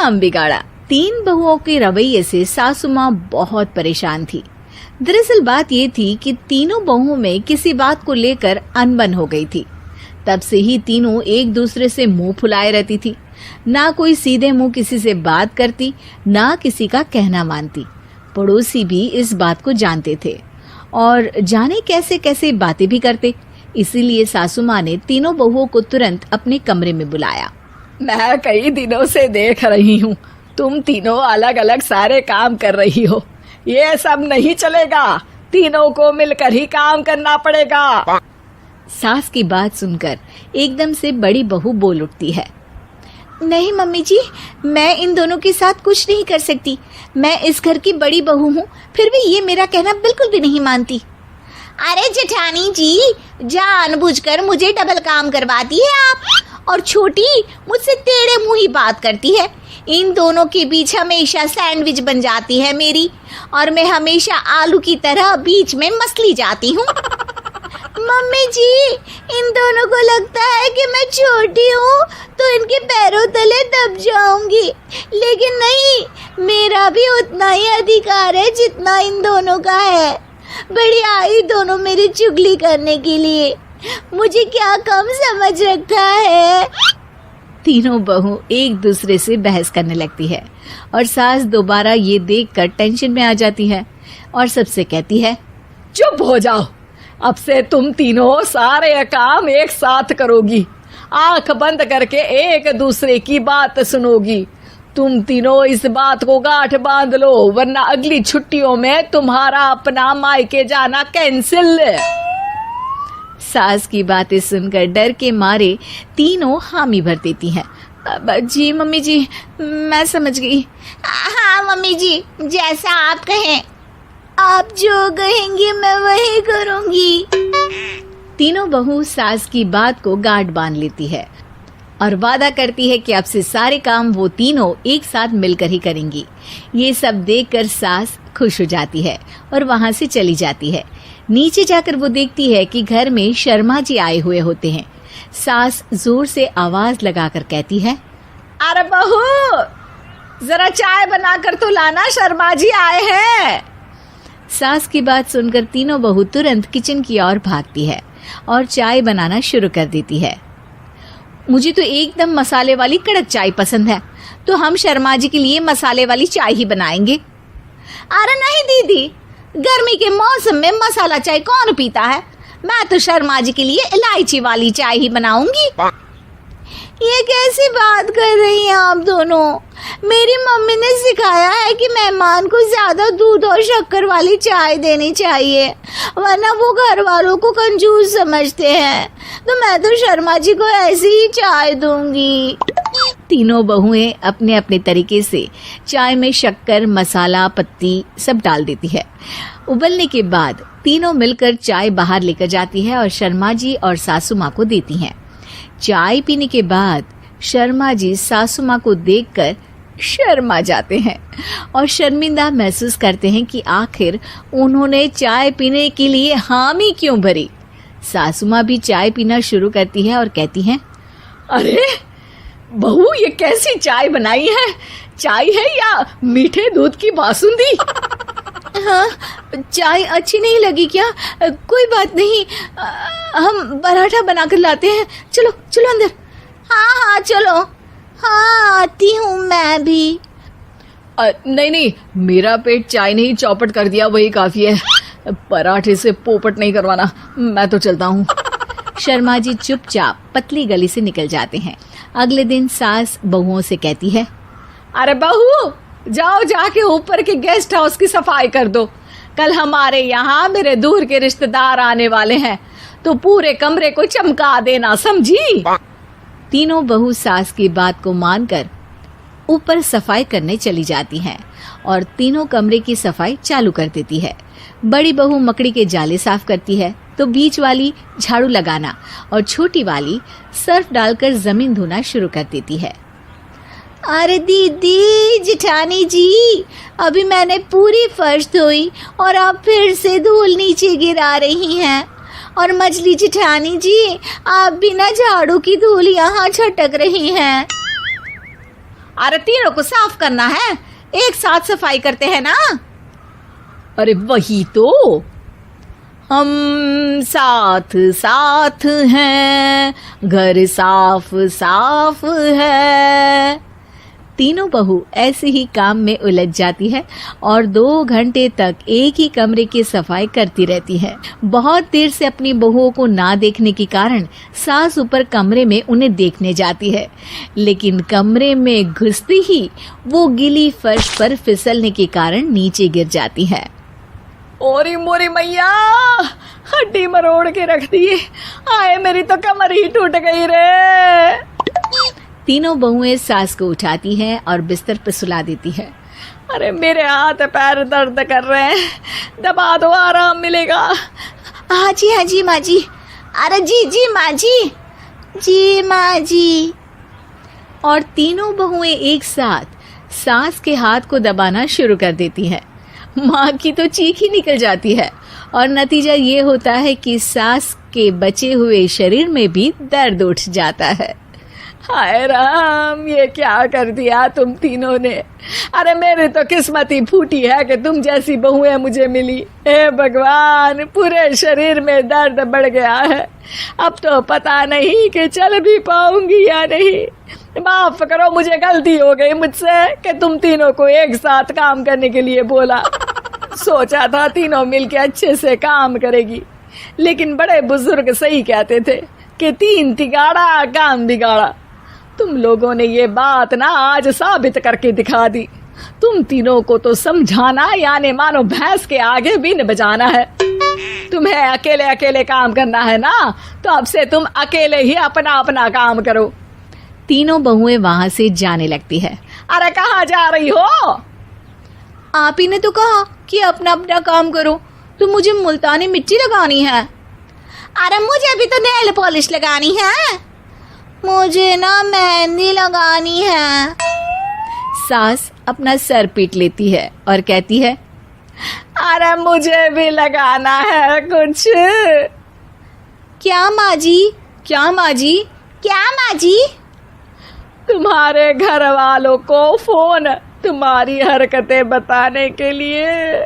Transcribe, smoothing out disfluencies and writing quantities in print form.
काम बिगाड़ा। 3 बहुओं के रवैये से सासू माँ बहुत परेशान थी। दरअसल बात ये थी कि तीनों बहुओं में किसी बात को लेकर अनबन हो गई थी। तब से ही तीनों एक दूसरे से मुंह फुलाए रहती थी। ना कोई सीधे मुंह किसी से बात करती, ना किसी का कहना मानती। पड़ोसी भी इस बात को जानते थे और जाने कैसे कैसे बातें भी करते। इसीलिए सासू माँ ने तीनों बहुओं को तुरंत अपने कमरे में बुलाया। मैं कई दिनों से देख रही हूँ, तुम तीनों अलग अलग सारे काम कर रही हो। ये सब नहीं चलेगा, तीनों को मिलकर ही काम करना पड़ेगा। सास की बात सुनकर एकदम से बड़ी बहू बोल उठती है। नहीं मम्मी जी, मैं इन दोनों के साथ कुछ नहीं कर सकती। मैं इस घर की बड़ी बहू हूँ, फिर भी ये मेरा कहना बिल्कुल भी नहीं मानती। अरे जेठानी जी, जानबूझकर मुझे डबल काम करवाती है आप, और छोटी मुझसे टेढ़े मुंह ही बात करती है। इन दोनों के बीच हमेशा सैंडविच बन जाती है मेरी, और मैं हमेशा आलू की तरह बीच में मसली जाती हूँ। मम्मी जी, इन दोनों को लगता है कि मैं छोटी हूँ तो इनके पैरों तले दब जाऊंगी, लेकिन नहीं, मेरा भी उतना ही अधिकार है जितना इन दोनों का है। बड़ी आई दोनों मेरी चुगली करने के लिए, मुझे क्या कम समझ रखा है। तीनों बहू एक दूसरे से बहस करने लगती है और सास दोबारा ये देखकर टेंशन में आ जाती है और सबसे कहती है, चुप हो जाओ, अब से तुम तीनों सारे काम एक साथ करोगी, आंख बंद करके एक दूसरे की बात सुनोगी। तुम तीनों इस बात को गांठ बांध लो, वरना अगली छुट्टियों में तुम्हारा अपना मायके जाना कैंसिल। सास की बातें सुनकर डर के मारे तीनों हामी भर देती हैं। जी मम्मी जी, मैं समझ गई। हाँ मम्मी जी, जैसा आप कहें, आप जो कहेंगी मैं वही करूंगी। तीनों बहू सास की बात को गांठ बांध लेती है और वादा करती है कि अब से सारे काम वो तीनों एक साथ मिलकर ही करेंगी। ये सब देखकर सास खुश हो जाती है और वहां से चली जाती है। नीचे जाकर वो देखती है कि घर में शर्मा जी आए हुए होते हैं। सास जोर से आवाज लगाकर कहती है, अरे बहू, जरा चाय बनाकर तो लाना, शर्मा जी आए हैं। सास की बात सुनकर तीनों बहू तुरंत किचन की ओर भागती है और चाय बनाना शुरू कर देती है। मुझे तो एकदम मसाले वाली कड़क चाय पसंद है, तो हम शर्मा जी के लिए मसाले वाली चाय ही बनाएंगे। अरे नहीं दीदी, गर्मी के मौसम में मसाला चाय कौन पीता है? मैं तो शर्मा जी के लिए इलायची वाली चाय ही बनाऊंगी। ये कैसी बात कर रही हैं आप दोनों? मेरी मम्मी ने सिखाया है कि मेहमान को ज्यादा दूध और शक्कर वाली चाय देनी चाहिए, वरना वो घर वालों को कंजूस समझते हैं। तो मैं तो शर्मा जी को ऐसी ही चाय दूंगी। तीनों बहुएं अपने अपने तरीके से चाय में शक्कर, मसाला, पत्ती सब डाल देती है। उबलने के बाद तीनों मिलकर चाय बाहर लेकर जाती है और शर्मा जी और सासू माँ को देती हैं। चाय पीने के बाद शर्मा जी सासू माँ को देखकर शर्मा जाते हैं और शर्मिंदा महसूस करते हैं कि आखिर उन्होंने चाय पीने के लिए हामी क्यों भरी। सासू माँ भी चाय पीना शुरू करती है और कहती हैं, अरे बहू, ये कैसी चाय बनाई है? चाय है या मीठे दूध की बासुंदी? हाँ, चाय अच्छी नहीं लगी क्या? कोई बात नहीं, हम पराठा बनाकर लाते हैं। चलो चलो अंदर। हाँ चलो, हाँ आती हूँ मैं भी। नहीं, मेरा पेट चाय नहीं चौपट कर दिया वही काफी है, पराठे से पोपट नहीं करवाना, मैं तो चलता हूँ। शर्मा जी चुपचाप पतली गली से निकल जाते हैं। अगले दिन सास बहुओं से कहती है, अरे बहू, जाओ जाके ऊपर के गेस्ट हाउस की सफाई कर दो। कल हमारे यहाँ मेरे दूर के रिश्तेदार आने वाले हैं, तो पूरे कमरे को चमका देना, समझी? तीनों बहू सास की बात को मानकर ऊपर सफाई करने चली जाती हैं और तीनों कमरे की सफाई चालू कर देती है। बड़ी बहू मकड़ी के जाले साफ करती है, तो बीच वाली झाड़ू लगाना और छोटी वाली सर्फ डालकर जमीन धोना शुरू कर देती है। अरे दीदी, जेठानी जी, अभी मैंने पूरी फर्श धोई और आप फिर से धूल नीचे गिरा रही हैं। और मछली जेठानी जी, आप बिना झाड़ू की धूल यहाँ छटक रही हैं। अरे तीनों को साफ करना है, एक साथ सफाई करते हैं ना। अरे वही तो, हम साथ साथ हैं, घर साफ साफ है। तीनों बहू ऐसे ही काम में उलझ जाती है और 2 घंटे तक एक ही कमरे की सफाई करती रहती है। बहुत देर से अपनी बहुओं को ना देखने के कारण सास ऊपर कमरे में उन्हें देखने जाती है, लेकिन कमरे में घुसती ही वो गीली फर्श पर फिसलने के कारण नीचे गिर जाती है। ओरी मोरी मैया, हड्डी मरोड़ के रख दी। आए मेरी तो कमर ही टूट गई रे। तीनों बहुएं सास को उठाती हैं और बिस्तर पर सुला देती है। अरे मेरे हाथ पैर दर्द कर रहे हैं, दबा दो, आराम मिलेगा। हाँ जी माँ जी। अरे जी माँ जी, जी माँ जी। और तीनों बहुएं एक साथ सास के हाथ को दबाना शुरू कर देती हैं। माँ की तो चीख ही निकल जाती है और नतीजा ये होता है कि सास के बचे हुए शरीर में भी दर्द उठ जाता है। हाय राम, ये क्या कर दिया तुम तीनों ने। अरे मेरी तो किस्मत ही फूटी है कि तुम जैसी बहुएं मुझे मिली। हे भगवान, पूरे शरीर में दर्द बढ़ गया है। अब तो पता नहीं कि चल भी पाऊंगी या नहीं। माफ करो, मुझे गलती हो गई मुझसे कि तुम तीनों को एक साथ काम करने के लिए बोला। सोचा था तीनों मिलके अच्छे से काम करेगी, लेकिन बड़े बुजुर्ग सही कहते थे कि 3 तिगाड़ा काम बिगाड़ा। तुम लोगों ने ये बात ना आज साबित करके दिखा दी। तुम तीनों को तो समझाना यानी मानो भैंस के आगे बीन बजाना है। तुम्हें अकेले अकेले काम करना है ना, तो अब से तुम अकेले ही अपना अपना काम करो। तीनों बहुएं वहां से जाने लगती है। अरे कहाँ जा रही हो? आप ही ने तो कहा कि अपना अपना काम तो मुझे मुल्तानी मिट्टी लगानी है। अरे मुझे भी तो नेल पॉलिश लगानी है, मुझे ना मेहंदी लगानी है। सास अपना सर पीट लेती है और कहती है, अरे मुझे भी लगाना है कुछ। क्या माँ जी? क्या माँ जी? क्या माँ जी? तुम्हारे घर वालों को फोन तुम्हारी हरकतें बताने के लिए।